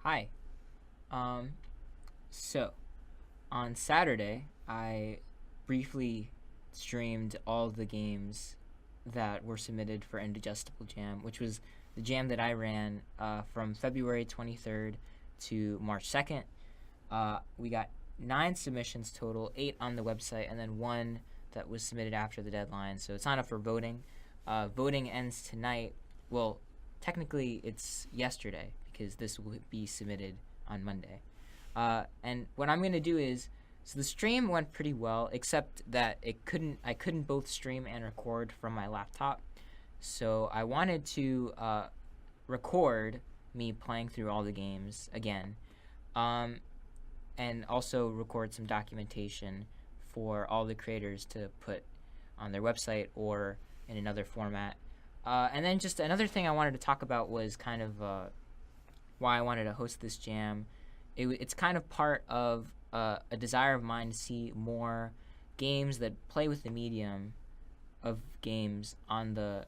Hi. Um, so on Saturday, I briefly streamed all the games that were submitted for Indigestible Jam, which was the jam that I ran from February 23rd to March 2nd. We got 9 submissions total, 8 on the website, and then 1 that was submitted after the deadline. So it's not up for voting. Voting ends tonight. Well, technically, it's yesterday because this will be submitted on Monday. And what I'm gonna do is, so the stream went pretty well, except that I couldn't both stream and record from my laptop. So I wanted to record me playing through all the games again, um, and also record some documentation for all the creators to put on their website or in another format. And then just another thing I wanted to talk about was kind of why I wanted to host this jam. It's kind of part of a desire of mine to see more games that play with the medium of games on the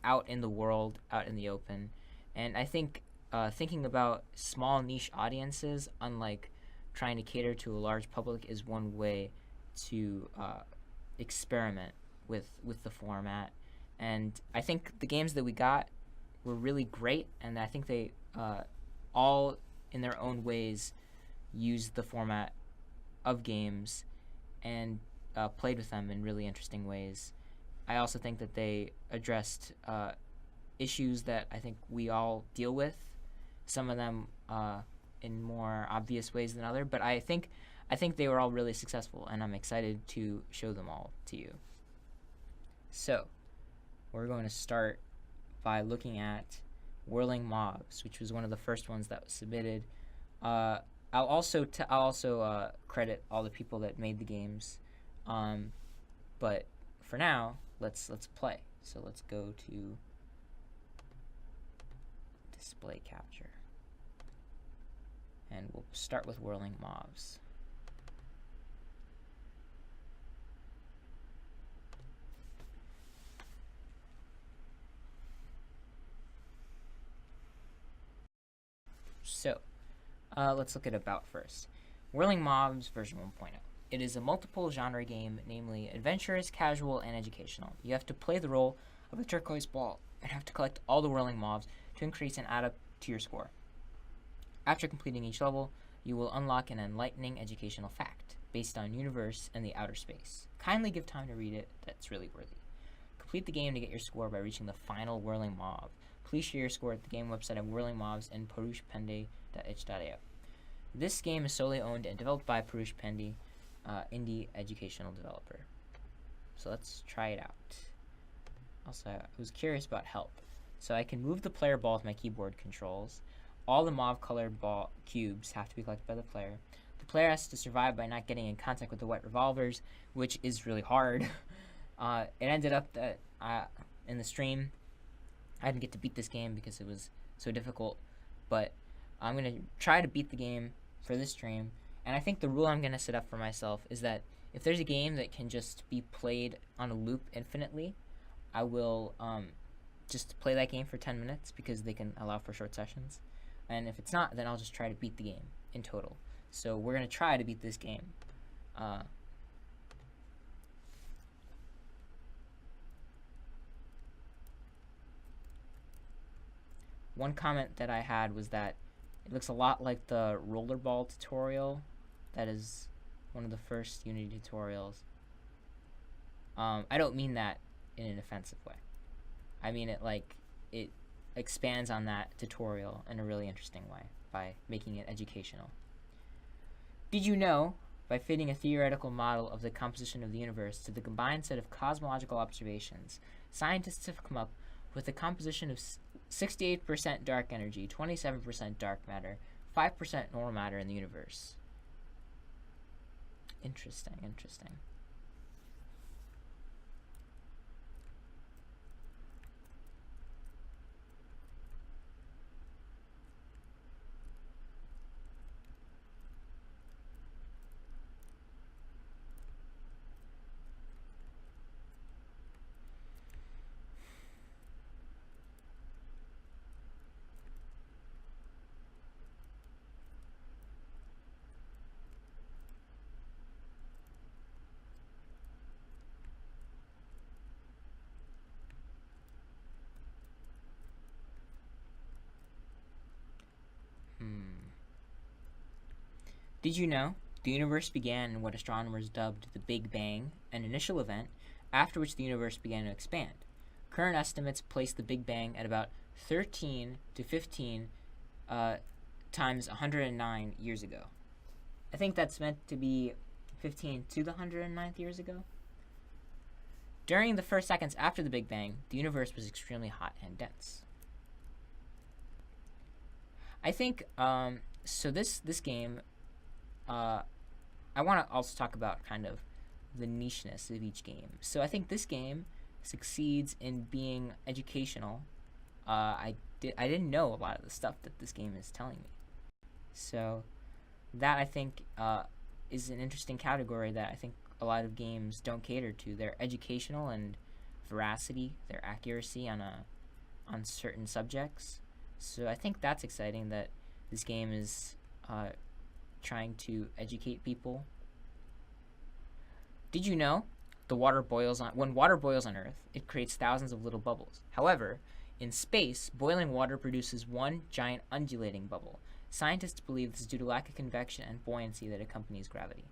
out in the world, out in the open. And I think thinking about small niche audiences, unlike trying to cater to a large public, is one way to experiment with the format. And I think the games that we got were really great, and I think they all in their own ways used the format of games and played with them in really interesting ways. I also think that they addressed issues that I think we all deal with, some of them in more obvious ways than other, but I think they were all really successful, and I'm excited to show them all to you. So we're going to start by looking at Whirling Mobs, which was one of the first ones that was submitted. I'll also credit all the people that made the games, but for now, let's play. So let's go to display capture, and we'll start with Whirling Mobs. So, let's look at About first. Whirling Mobs version 1.0. It is a multiple genre game, namely adventurous, casual, and educational. You have to play the role of a turquoise ball and have to collect all the whirling mobs to increase and add up to your score. After completing each level, you will unlock an enlightening educational fact based on universe and the outer space. Kindly give time to read it, that's really worthy. Complete the game to get your score by reaching the final whirling mob. Please share your score at the game website of Whirling Mobs and purushpende.itch.io. This game is solely owned and developed by Purush Pendi, indie educational developer. So let's try it out. Also, I was curious about help. So I can move the player ball with my keyboard controls. All the mauve-colored ball cubes have to be collected by the player. The player has to survive by not getting in contact with the wet revolvers, which is really hard. It ended up that in the stream, I didn't get to beat this game because it was so difficult, but I'm going to try to beat the game for this stream. And I think the rule I'm going to set up for myself is that if there's a game that can just be played on a loop infinitely, I will just play that game for 10 minutes because they can allow for short sessions. And if it's not, then I'll just try to beat the game in total. So we're going to try to beat this game. One comment that I had was that it looks a lot like the rollerball tutorial. That is one of the first Unity tutorials. I don't mean that in an offensive way. I mean it expands on that tutorial in a really interesting way by making it educational. Did you know, by fitting a theoretical model of the composition of the universe to the combined set of cosmological observations, scientists have come up with a composition of 68% dark energy, 27% dark matter, 5% normal matter in the universe. Interesting. Did you know the universe began in what astronomers dubbed the Big Bang, an initial event after which the universe began to expand? Current estimates place the Big Bang at about 13 to 15 times 109 years ago. I think that's meant to be 15 to the 109th years ago. During the first seconds after the Big Bang, the universe was extremely hot and dense. I think so. This game, I want to also talk about kind of the nicheness of each game. So I think this game succeeds in being educational. I didn't know a lot of the stuff that this game is telling me. So that I think is an interesting category that I think a lot of games don't cater to. Their educational and veracity, their accuracy on certain subjects. So I think that's exciting that this game is trying to educate people. Did you know when water boils on Earth, it creates thousands of little bubbles. However, in space, boiling water produces one giant undulating bubble. Scientists believe this is due to lack of convection and buoyancy that accompanies gravity.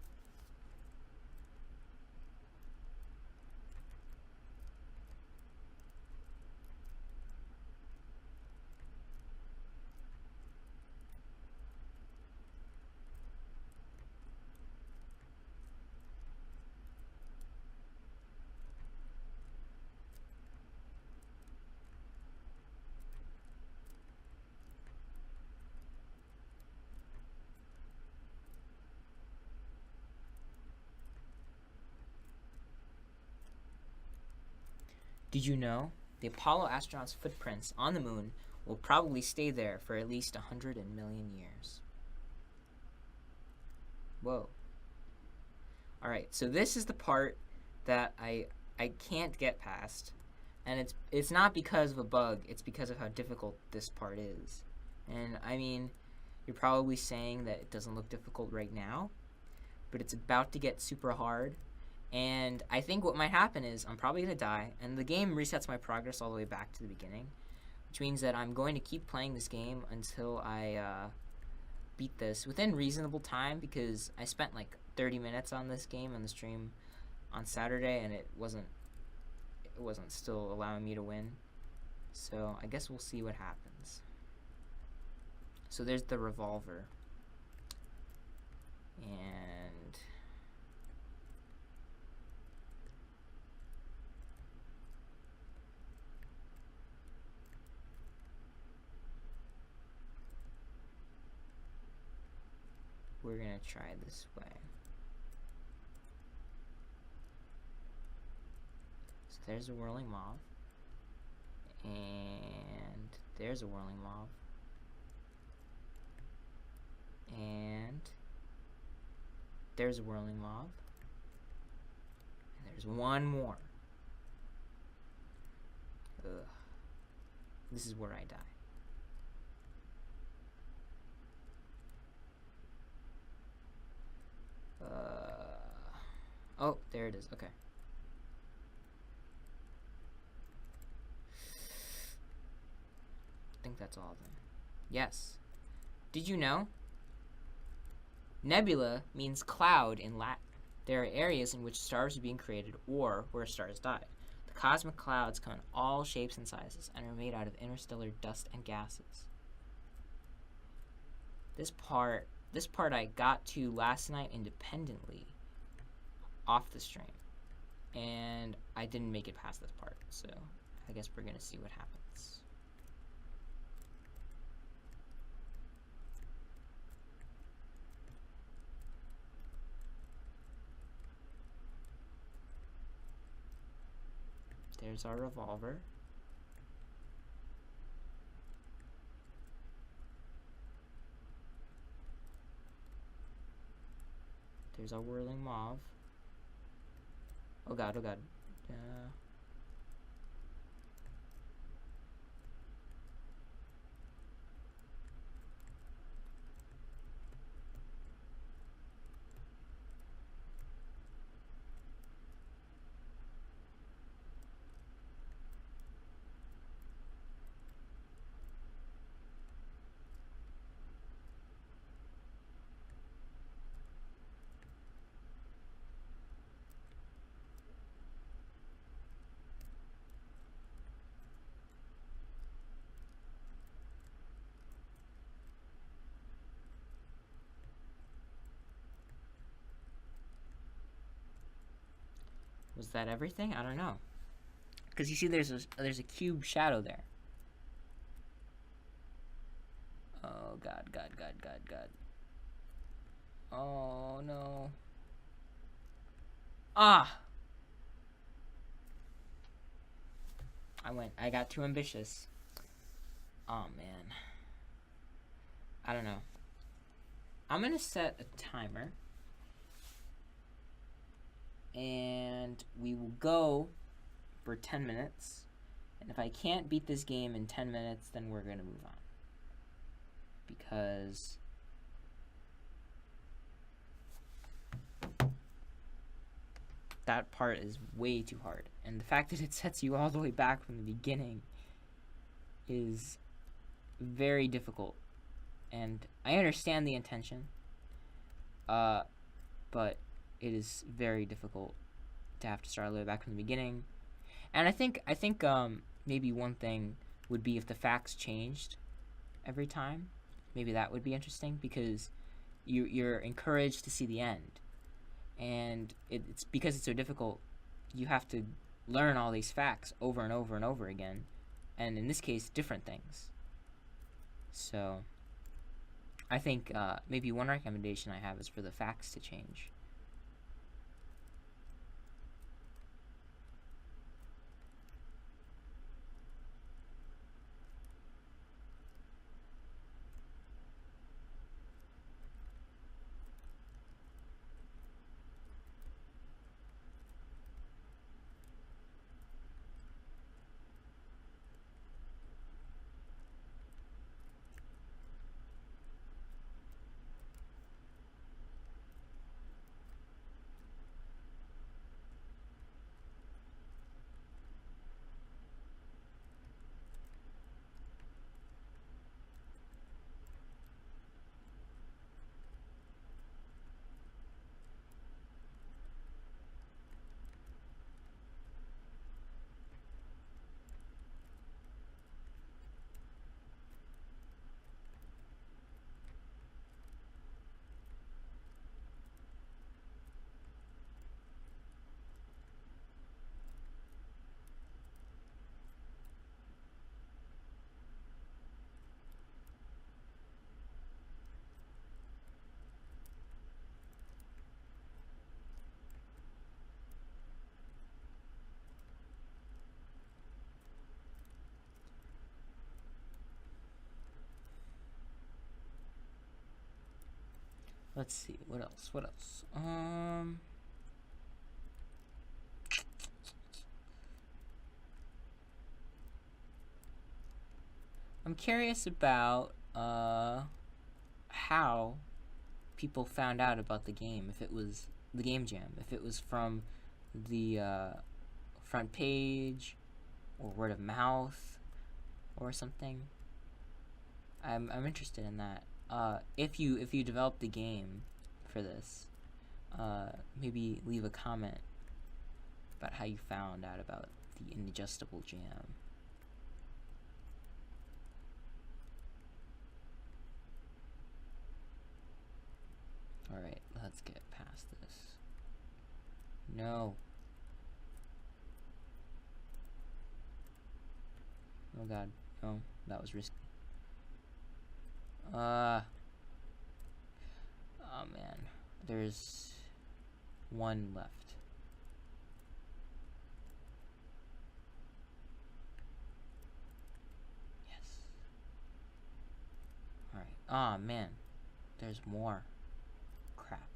Did you know the Apollo astronauts' footprints on the moon will probably stay there for at least 100 million years? Whoa. Alright, so this is the part that I can't get past. And it's not because of a bug, it's because of how difficult this part is. And I mean, you're probably saying that it doesn't look difficult right now, but it's about to get super hard. And I think what might happen is I'm probably going to die, and the game resets my progress all the way back to the beginning, which means that I'm going to keep playing this game until I beat this within reasonable time, because I spent like 30 minutes on this game on the stream on Saturday, and it wasn't still allowing me to win. So I guess we'll see what happens. So there's the revolver. And we're gonna try this way. So there's a whirling mob. And there's a whirling mob. And there's a whirling mob. And there's one more. Ugh. This is where I die. Oh, there it is. Okay. I think that's all of them. Yes. Did you know? Nebula means cloud in Latin. There are areas in which stars are being created or where stars died. The cosmic clouds come in all shapes and sizes and are made out of interstellar dust and gases. This part I got to last night independently off the stream, and I didn't make it past this part, so I guess we're gonna see what happens. There's our revolver. There's our whirling mob. Oh god, oh god. Was that everything? I don't know. Because you see there's a cube shadow there. Oh, God, God, God, God, God. Oh, no. Ah! I got too ambitious. Oh, man. I don't know. I'm gonna set a timer. And we will go for 10 minutes. And if I can't beat this game in 10 minutes, then we're gonna move on. Because that part is way too hard. And the fact that it sets you all the way back from the beginning is very difficult. And I understand the intention, but it is very difficult to have to start all the way back from the beginning. And I think maybe one thing would be if the facts changed every time. Maybe that would be interesting, because you're encouraged to see the end. And it's because it's so difficult, you have to learn all these facts over and over and over again. And in this case, different things. So I think maybe one recommendation I have is for the facts to change. Let's see, what else? I'm curious about how people found out about the game. If it was the game jam, if it was from the front page or word of mouth or something. I'm interested in that. If you develop the game for this, maybe leave a comment about how you found out about the Indigestible jam. Alright, let's get past this. No. Oh god, no, that was risky. Oh man, there's one left. Yes. Alright, oh man, there's more. Crap.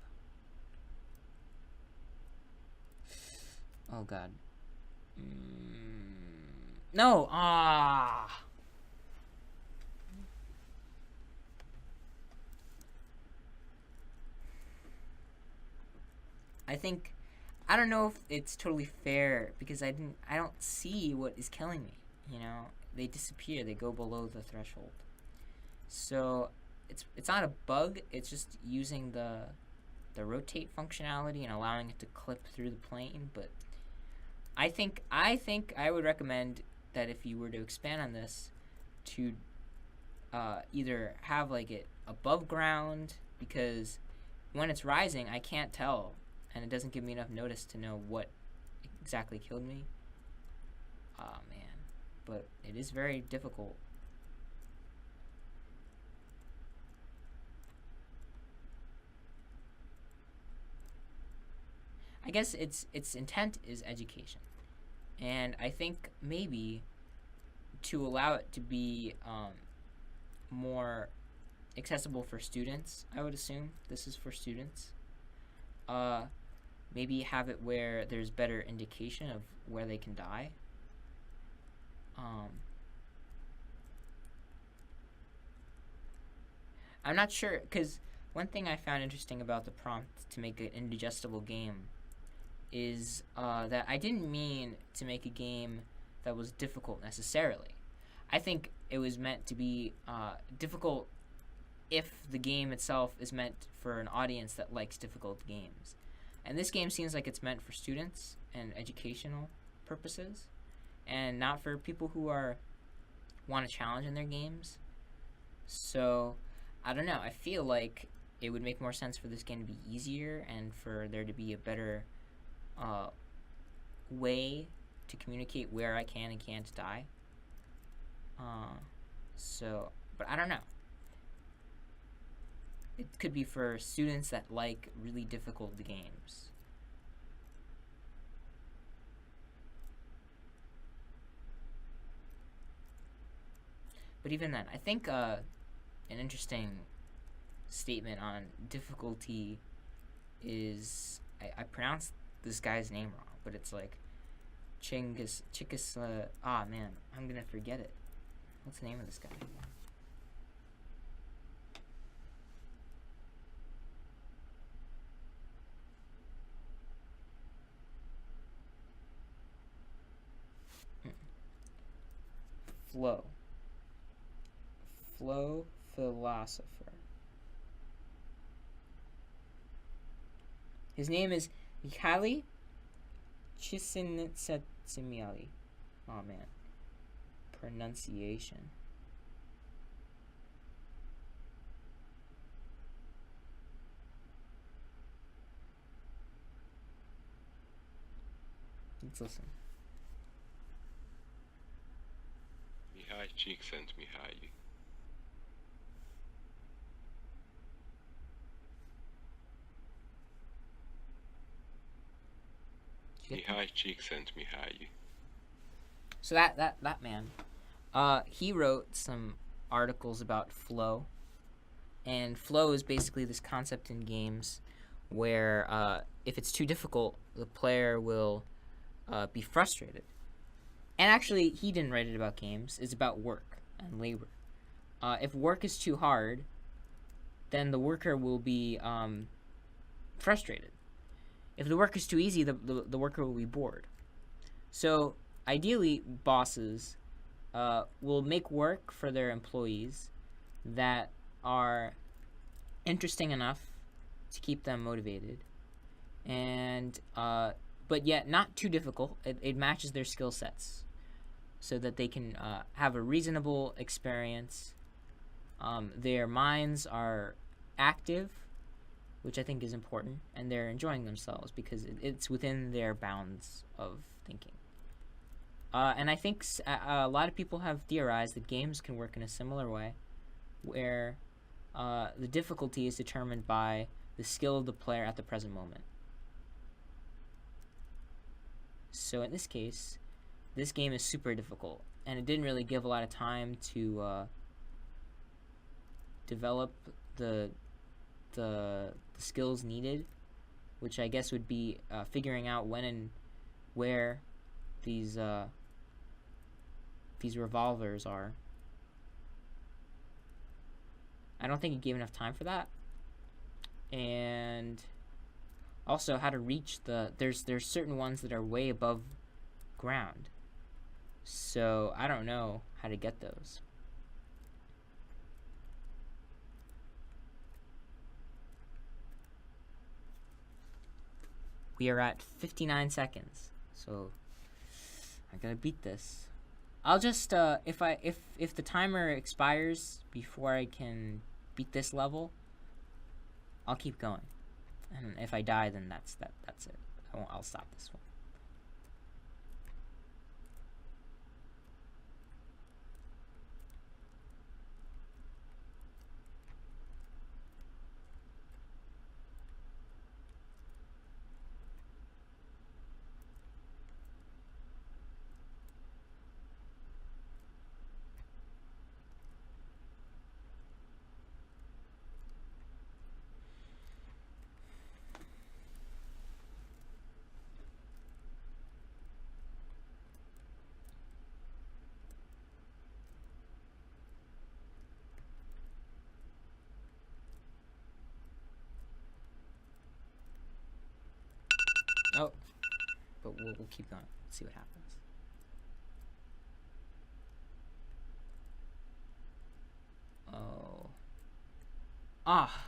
Oh god. No! Ah! I don't know if it's totally fair, because I don't see what is killing me, you know? They disappear, they go below the threshold. So, it's not a bug, it's just using the rotate functionality and allowing it to clip through the plane, but I think I would recommend that if you were to expand on this, to either have like it above ground, because when it's rising I can't tell, and it doesn't give me enough notice to know what exactly killed me. Oh man, but it is very difficult. I guess its intent is education, and I think maybe to allow it to be more accessible for students, I would assume this is for students. Uh, Maybe have it where there's better indication of where they can die. Um, I'm not sure, because one thing I found interesting about the prompt to make an indigestible game is that I didn't mean to make a game that was difficult necessarily. I think it was meant to be difficult if the game itself is meant for an audience that likes difficult games. And this game seems like it's meant for students and educational purposes, and not for people who want a challenge in their games. So, I don't know. I feel like it would make more sense for this game to be easier and for there to be a better uh, way to communicate where I can and can't die. But I don't know. It could be for students that like really difficult games. But even then, I think an interesting statement on difficulty is I pronounced this guy's name wrong, but it's like Chickas. Ah man, I'm gonna forget it. What's the name of this guy? Flow. Flow philosopher. His name is Mihaly Csikszentmihalyi. Oh man, pronunciation. Let's listen. Mihály Csikszentmihalyi. Mihály Csikszentmihalyi. So that man, he wrote some articles about flow, and flow is basically this concept in games where if it's too difficult, the player will be frustrated. And actually, he didn't write it about games. It's about work and labor. If work is too hard, then the worker will be frustrated. If the work is too easy, the worker will be bored. So ideally, bosses will make work for their employees that are interesting enough to keep them motivated, and but yet not too difficult. It matches their skill sets, so that they can have a reasonable experience. Their minds are active, which I think is important, and they're enjoying themselves because it's within their bounds of thinking. And I think a lot of people have theorized that games can work in a similar way, where the difficulty is determined by the skill of the player at the present moment. So in this case, this game is super difficult, and it didn't really give a lot of time to develop the skills needed, which I guess would be figuring out when and where these revolvers are. I don't think it gave enough time for that, and also how to reach there's certain ones that are way above ground, so I don't know how to get those. We are at 59 seconds, so I gotta beat this. I'll just if the timer expires before I can beat this level, I'll keep going, and if I die, then that's it. I'll stop this one. but we'll keep going. See what happens. Oh. Ah.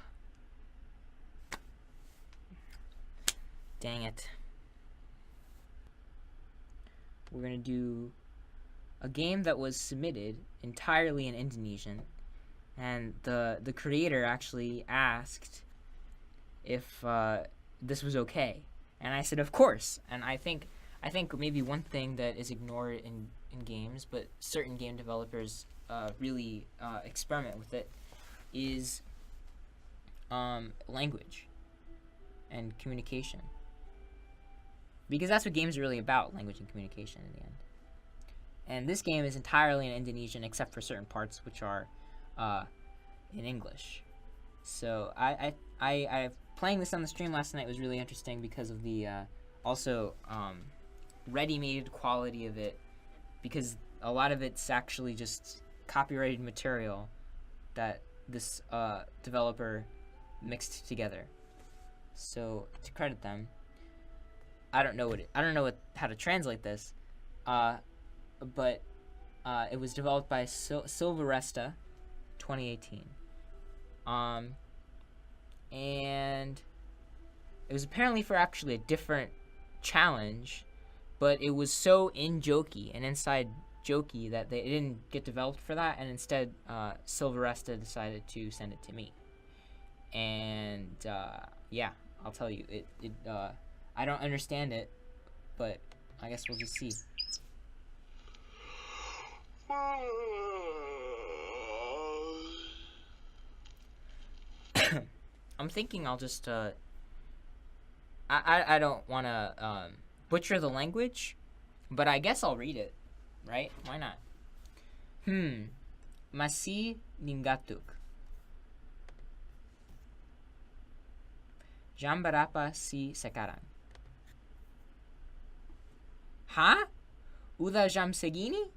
Dang it. We're gonna do a game that was submitted entirely in Indonesian, and the creator actually asked if this was okay, and I said of course. And I think maybe one thing that is ignored in games, but certain game developers really experiment with it, is language and communication, because that's what games are really about: language and communication in the end. And this game is entirely in Indonesian except for certain parts which are in English. So I playing this on the stream last night was really interesting because of the also ready-made quality of it, because a lot of it's actually just copyrighted material that this developer mixed together. So to credit them, I don't know how to translate this, but it was developed by Silveresta 2018. And it was apparently for actually a different challenge, but it was so in-jokey and inside jokey that it didn't get developed for that, and instead Silveresta decided to send it to me. And yeah, I'll tell you, I don't understand it, but I guess we'll just see. I'm thinking I'll just I don't want to butcher the language, but I guess I'll read it, right? Why not? Masih ninggatuk. Jam berapa si sekarang? Hah? Udah jam segini?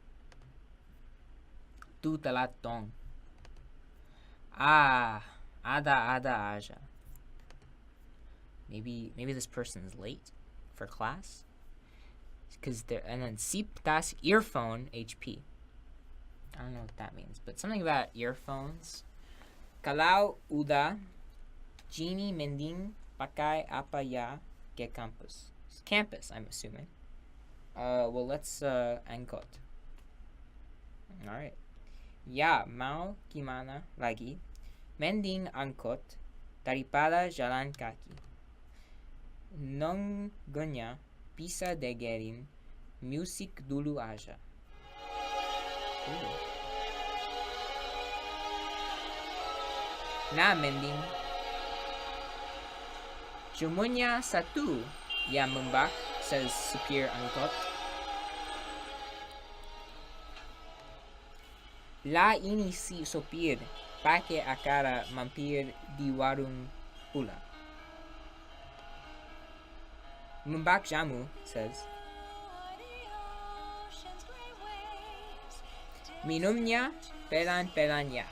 Tu telat dong. Ah, ada aja. Maybe this person is late for class, because they're, and then sip tas earphone HP. I don't know what that means, but something about earphones. Kalau udah Genie mending pakai apa ya ke campus. Campus, I'm assuming. Well, let's angkot. Alright. Ya, mau gimana lagi? Mending angkot daripada jalan kaki. Nonggonya bisa dengerin musik dulu aja. Nah, mending cumannya satu yang membak, says supir angkot. La ini si sopir pakai akara mampir di warung pula. Membak jamu, says. Minumnya pelan-pelan ya.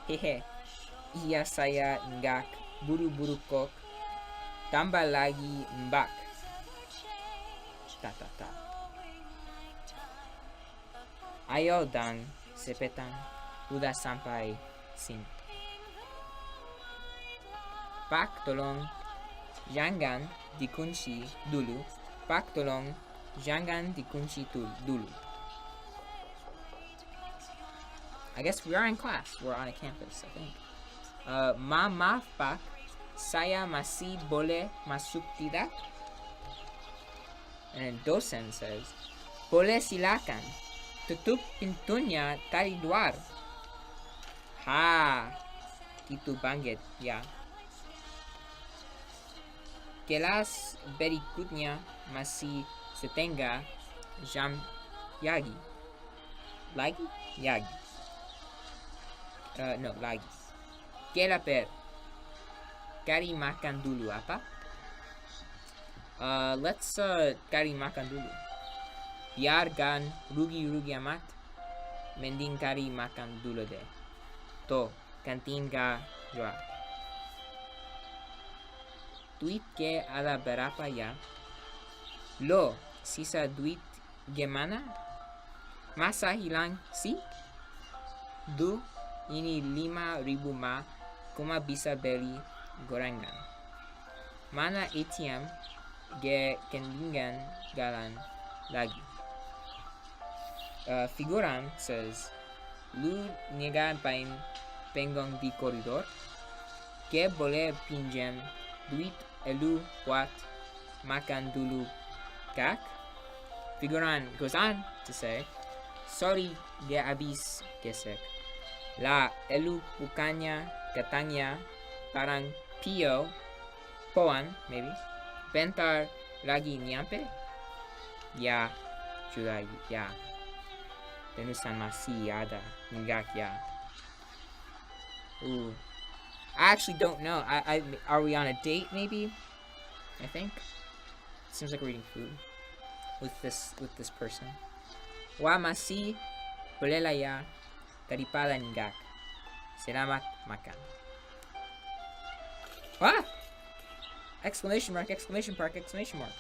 Hehe. Iya saya enggak buru-buru kok. Tambah lagi mbak. Ta. Ayo dan cepetan, udah sampai sini. Pak tolong jangan dikunci dulu. Pak tolong jangan dikunci dulu. I guess we are in class. We're on a campus, I think. Maaf Pak, saya masih boleh masuk tidak? And then dosen says, boleh silakan. Tutup pintunya dari luar. Ha, gitu banget ya. Kelas berikutnya masih setengah jam lagi. Lagi? No, lagi. Kelaper. Cari makan dulu apa? Let's cari makan dulu. Biar gan rugi-rugi amat, mending cari makan dulu deh. Tuh, kantin ka jual. Tweet ke ada berapa ya? Lo, sisa duit gemana? Masa hilang si? Du, ini 5,000 ma, kuma bisa beli gorengan. Mana ATM ge kendingan galan lagi. Figuran says, lu niegan pain penggong di koridor, que boleh pinjam duit elu buat makan dulu kak? Figuran goes on to say, sorry dia habis gesek. La elu bukannya katanya parang pio, poan maybe, bentar lagi nyampe? Ya, juga ya. Tenusan masih ada, enggak ya. Ooh. I actually don't know. Are we on a date maybe? I think. Seems like we're eating food with this person. Wa masih boleh lah ya daripada enggak. Selamat makan. Ah! Exclamation mark, exclamation mark, exclamation mark.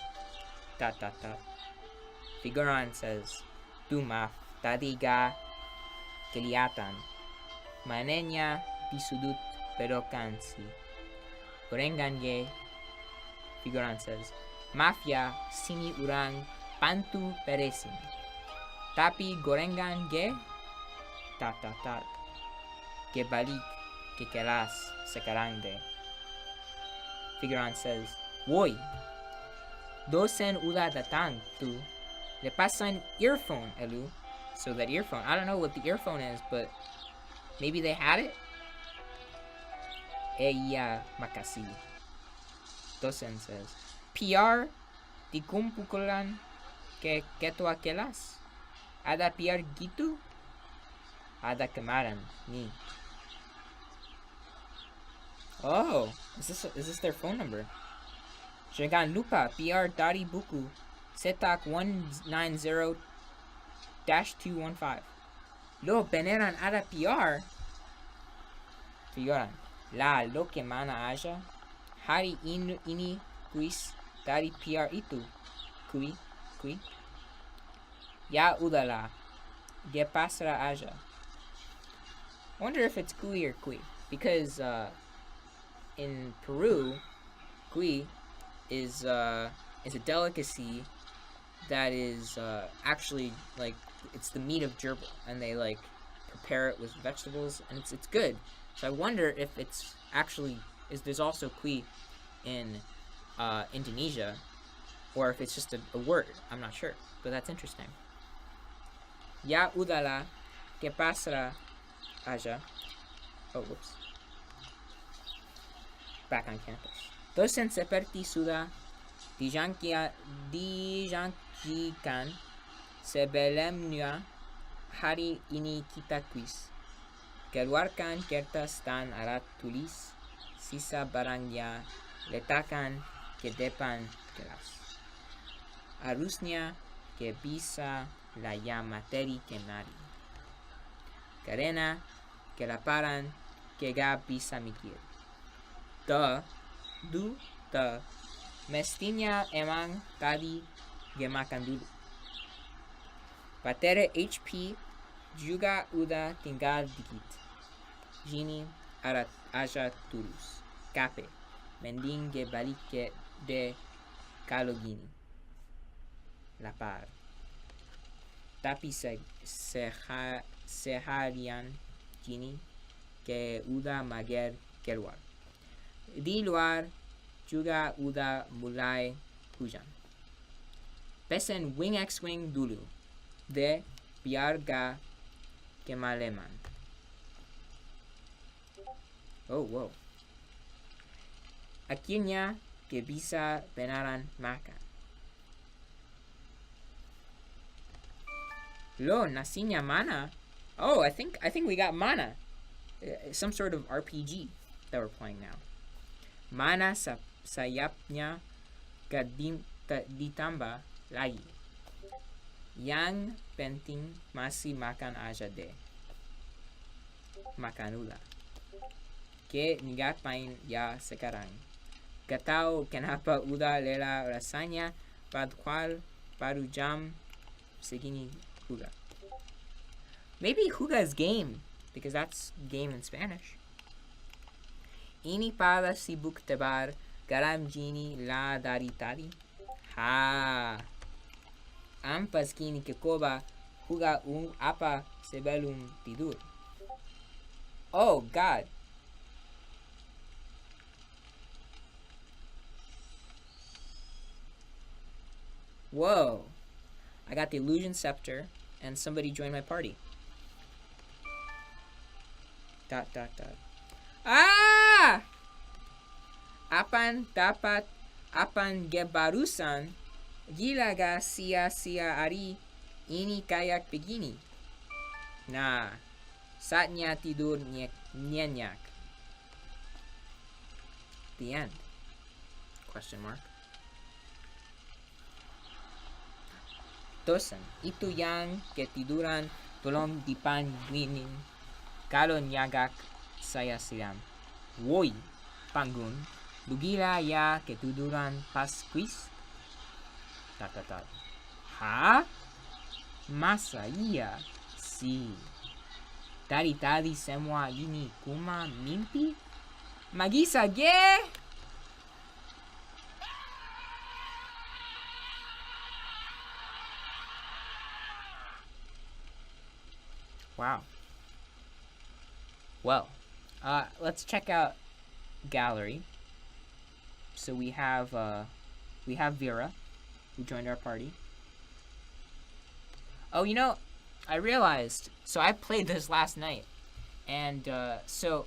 Dot dot dot. Figuran says, tu maaf, tadi ga kelihatan. Manenya di sudut belokan si. Gorengan ye. Figuran says, mafia sini urang pantu peresin. Tapi gorengan ge tat tat tat. Ke balik ke kelas sekarang de. Figuran says, woi, dosen udah datang tu. Lepasan earphone elu. So that earphone, I don't know what the earphone is, but maybe they had it? Iya, makasih. Dosen says, PR di kumpulan ke ketua kelas? Ada PR gitu? Ada kemarin, nih. Oh, is this their phone number? Jangan lupa PR dari buku Setak 190-215. Lo beneran ada PR? Figuran, la lo que mana aja. Hari ini kuis dari PR itu. Kui. Ya udahlah. Que pasará aja. I wonder if it's kui or kui. Because in Peru, kui is a delicacy that is actually like it's the meat of gerbil, and they like prepare it with vegetables, and it's good. So I wonder if it's actually there's also kui in Indonesia, or if it's just a word. I'm not sure, but that's interesting. Ya udahlah, que pasará aja. Oh, whoops. Back on campus. Dosen seperti sudah dijangkikan sebelumnya, hari ini kita kuis. Keluarkan kertas dan alat tulis. Sisa barangnya letakkan ke depan kelas. Harusnya que bisa la ya materi kemari. Karena kelaparan que gak bisa mikir. Mestinya emang tadi gemakan dulu. Baterai HP juga udah tinggal dikit. Gini aja terus. Kape. Mending ge balik ke de kalau gini. Lapar. Tapi seharian gini que udah mager keluar. Di luar juga udah mulai hujan. Pesen wing X-wing dulu. De biar ga kemaleman. Oh, wow. Akhirnya que bisa beneran makan. Lo, nasinya mana? Oh, I think we got mana. Some sort of RPG that we're playing now. Mana sayapnya ditambah lagi. Yang penting masih makan aja deh. Makan ulah. Que ngapain ya sekarang? Gak tahu kenapa udah lelah rasanya Padqual Parujam Segini Huga. Maybe Huga is game, because that's game in Spanish. Ini pada sibuk tebar garam jini la daritari. Ha. Ampas kini kekoba huga apa sebelum tidur. Oh God. Whoa. I got the illusion scepter and somebody joined my party. Dot. Ah! Apan dapat apan gebarusan gilaga sia ari ini kayak begini. Nah, saatnya tidur nyenyak. The end. Question mark. Dosen, itu yang ketiduran tolong dipanggilin kalau nyagak saya silam. Woi, panggung, lugila ya ketiduran pas quiz? Dot. Ha? Masa iya? Si. Dari tadi semua ini cuma mimpi? Magisa ge? Wow. Well, let's check out gallery. So we have Vera, who joined our party. Oh, you know, I realized. So I played this last night, and so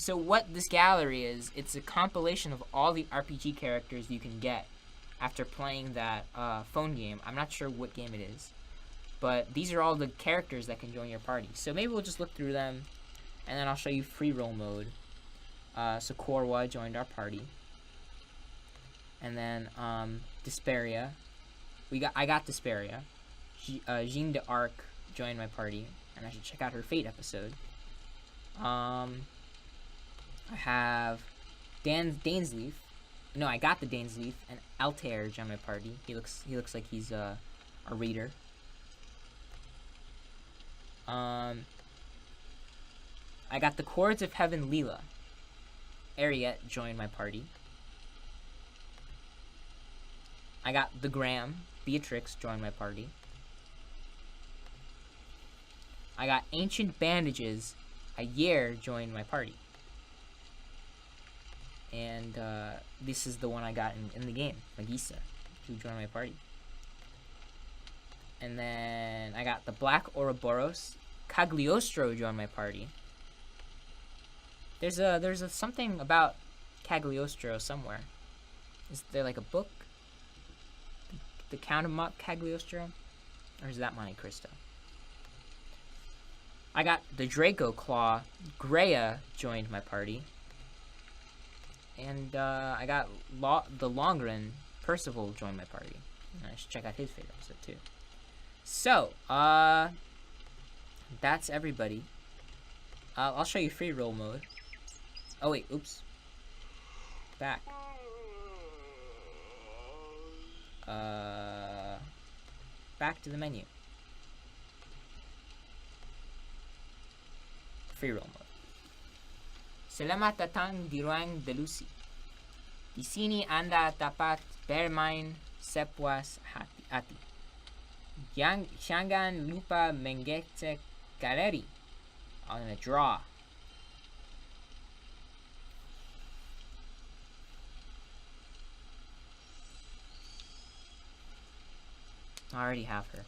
what this gallery is, it's a compilation of all the RPG characters you can get after playing that phone game. I'm not sure what game it is, but these are all the characters that can join your party. So maybe we'll just look through them, and then I'll show you free roll mode. So Korwa joined our party, and then Desperia. I got Desperia. Jean d'Arc joined my party, and I should check out her Fate episode. I have Dainsleif. No, I got the Dainsleif, and Altair joined my party. He looks like he's a reader. I got the Chords of Heaven Leela. Ariette joined my party. I got the Graham. Beatrix joined my party. I got Ancient Bandages. Ayer joined my party. And this is the one I got in the game, Magisa, who joined my party. And then I got the Black Ouroboros. Cagliostro joined my party. There's a something about Cagliostro somewhere. Is there like a book? The Count of Cagliostro? Or is that Monte Cristo? I got the Draco Claw. Greya joined my party. And I got the Longren. Percival joined my party. And I should check out his favorite episode too. So, that's everybody. I'll show you free roll mode. Oh wait, oops. Back. Back to the menu. Free roll mode. Selamat datang di ruang delusi. Di sini Anda dapat bermain sepuas hati. Jangan lupa mengecek galeri. I'm gonna draw. I already have her.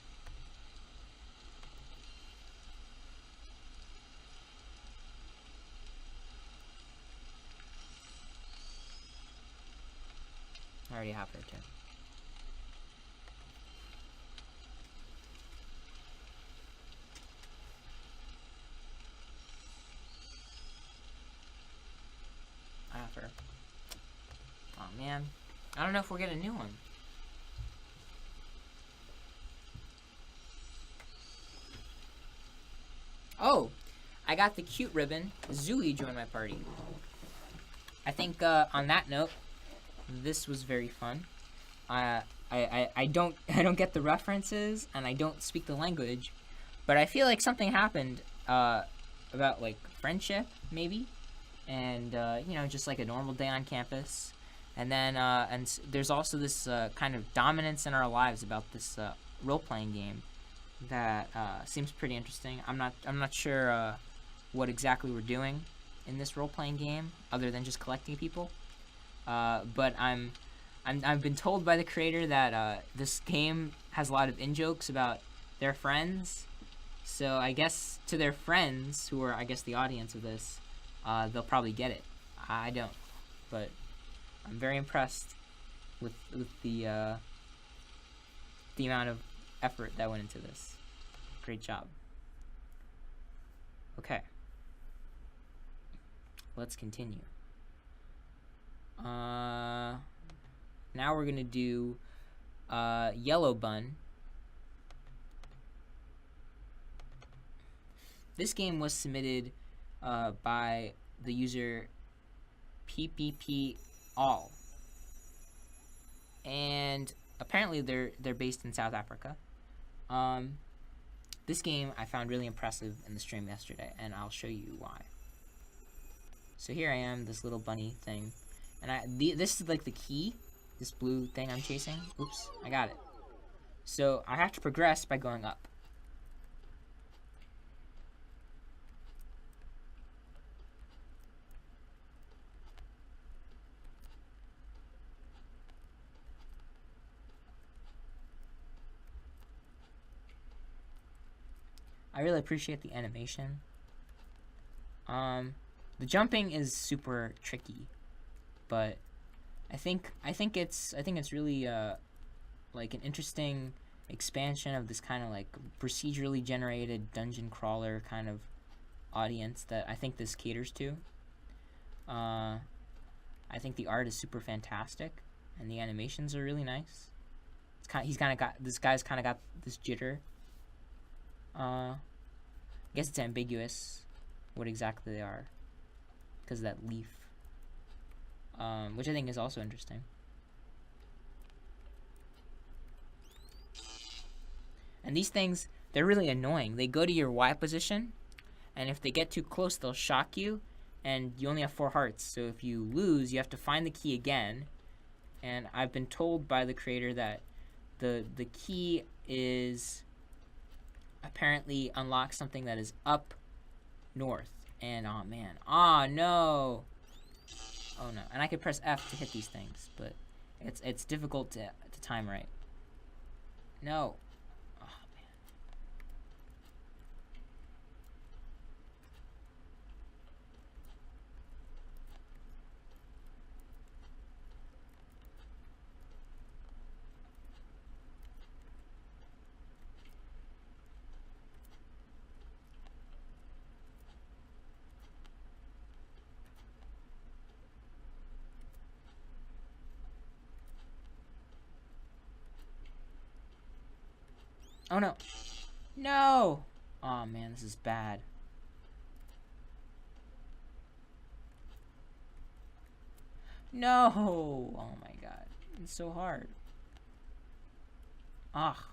I already have her too. I have her. Oh man. I don't know if we'll get a new one. Oh, I got the cute ribbon. Zooey joined my party. I think on that note, this was very fun. I don't I don't get the references and I don't speak the language, but I feel like something happened about like friendship maybe, and just like a normal day on campus, and then there's also this kind of dominance in our lives about this role playing game that seems pretty interesting. I'm not sure what exactly we're doing in this role playing game other than just collecting people, but I've been told by the creator that this game has a lot of in jokes about their friends. So I guess to their friends, who are I guess the audience of this, they'll probably get it. I don't, but I'm very impressed with the amount of effort that went into this. Great job. Okay, let's continue. Now we're gonna do Yellow Bun. This game was submitted by the user PPP All, and apparently they're based in South Africa. This game I found really impressive in the stream yesterday, and I'll show you why. So here I am, this little bunny thing, and this is like the key. This blue thing I'm chasing. Oops, I got it. So I have to progress by going up. I really appreciate the animation. The jumping is super tricky, but I think it's really like an interesting expansion of this kind of like procedurally generated dungeon crawler kind of audience that I think this caters to. I think the art is super fantastic, and the animations are really nice. This guy's kind of got this jitter. I guess it's ambiguous what exactly they are because of that leaf, which I think is also interesting. And these things, they're really annoying. They go to your Y position, and if they get too close, they'll shock you, and you only have 4 hearts. So if you lose, you have to find the key again. And I've been told by the creator that the key is apparently unlocks something that is up north. And oh man, oh no, oh no. And I could press F to hit these things, but it's difficult to time right. No. Oh man. Oh no. No! Oh man, this is bad. No! Oh my god. It's so hard. Ah.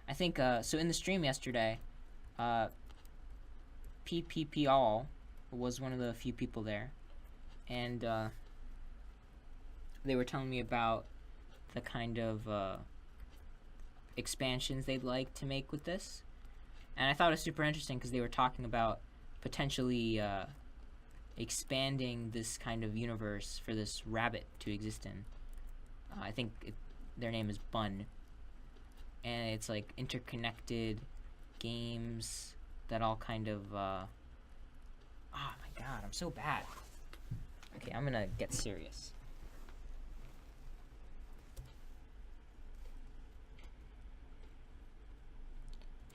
I think, so in the stream yesterday, PPP All was one of the few people there. And, they were telling me about the kind of expansions they'd like to make with this, and I thought it was super interesting because they were talking about potentially expanding this kind of universe for this rabbit to exist in. I think their name is Bun, and it's like interconnected games that all kind of oh my god, I'm so bad. Okay, I'm gonna get serious.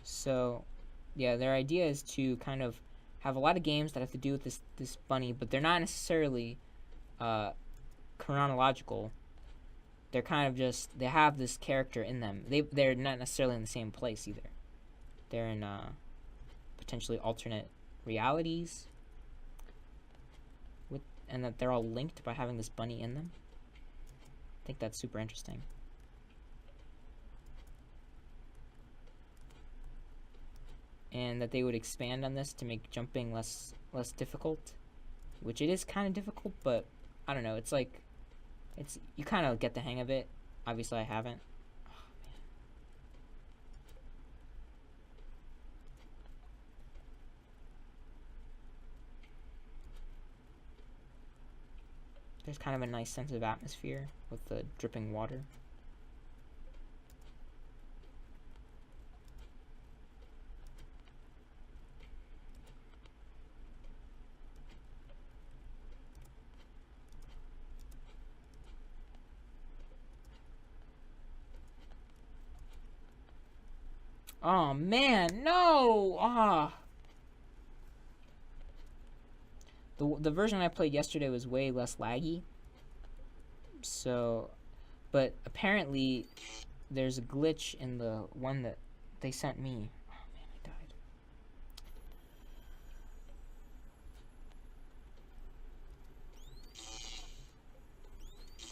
So, yeah, their idea is to kind of have a lot of games that have to do with this bunny, but they're not necessarily chronological. They're kind of just, they have this character in them. They're not necessarily in the same place either. They're in potentially alternate realities and that they're all linked by having this bunny in them. I think that's super interesting. And that they would expand on this to make jumping less difficult, which it is kind of difficult, but I don't know. It's like, you kind of get the hang of it. Obviously, I haven't. There's kind of a nice sense of atmosphere with the dripping water. Oh man, no! Ah. The version I played yesterday was way less laggy. So, but apparently there's a glitch in the one that they sent me. Oh man, I died.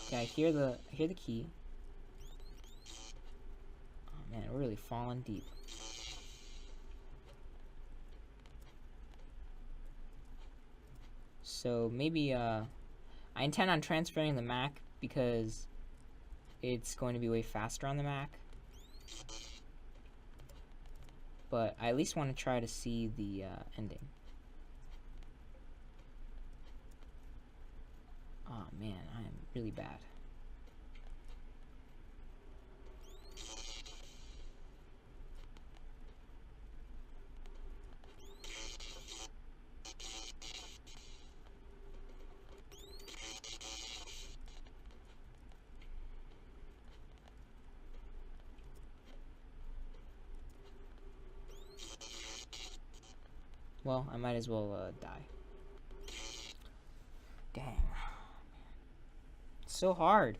Okay, I hear the key. Oh man, we're really falling deep. So maybe I intend on transferring the Mac because it's going to be way faster on the Mac. But I at least want to try to see the ending. Oh man, I am really bad. Well, I might as well die. Dang. It's so hard.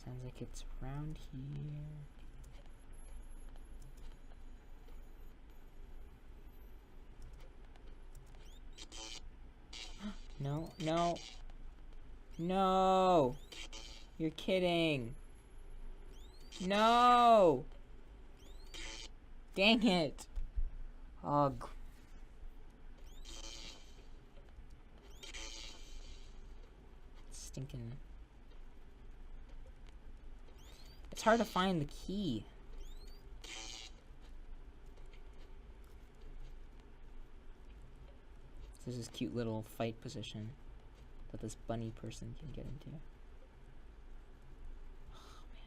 Sounds like it's around here. No, no. No! You're kidding. No! Dang it. Ugh. Stinking. It's hard to find the key. There's this cute little fight position that this bunny person can get into. Oh, man.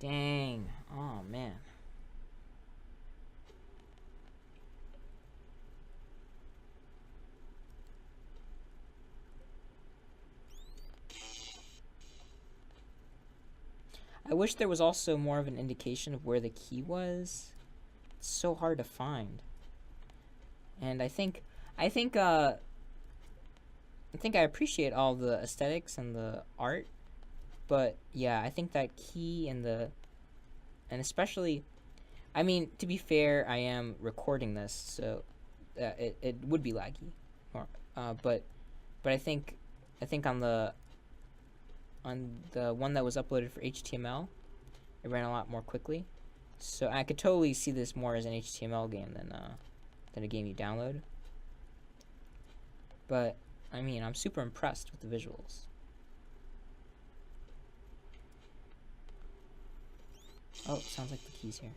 Dang. Oh, man. I wish there was also more of an indication of where the key was. It's so hard to find. And I think I appreciate all the aesthetics and the art, but yeah, I think that key and especially, I mean, to be fair, I am recording this, so it would be laggy, or, but I think on the one that was uploaded for HTML, it ran a lot more quickly, so I could totally see this more as an HTML game than a game you download. But I mean, I'm super impressed with the visuals. Oh, it sounds like the key's here.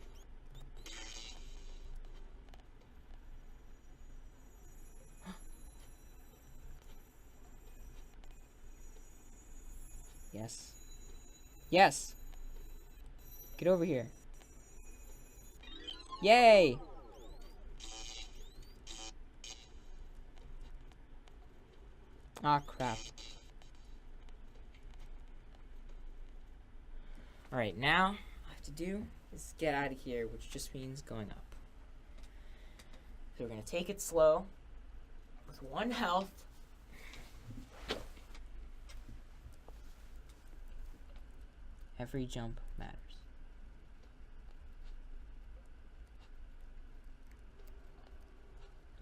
Yes. Yes! Get over here. Yay! Ah, crap. Alright, now, all I have to do is get out of here, which just means going up. So we're gonna take it slow, with 1 health. Every jump matters.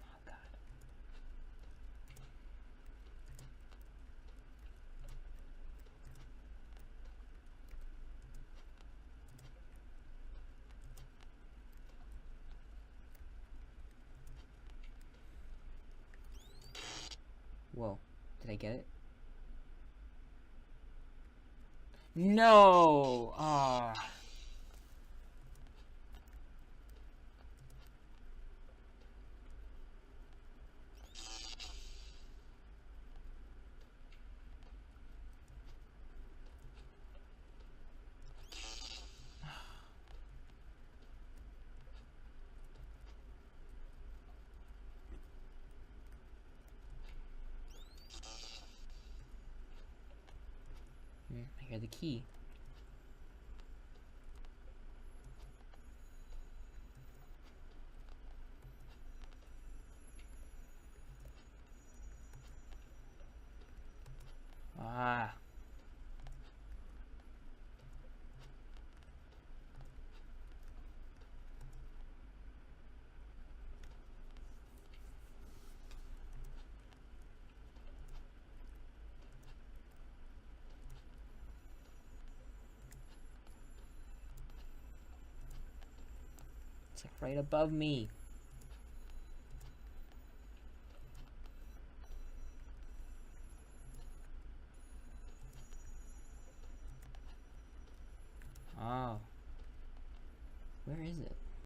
Oh, God. Whoa. Did I get it? No! Ah. I hear the key. Ah. It's like right above me.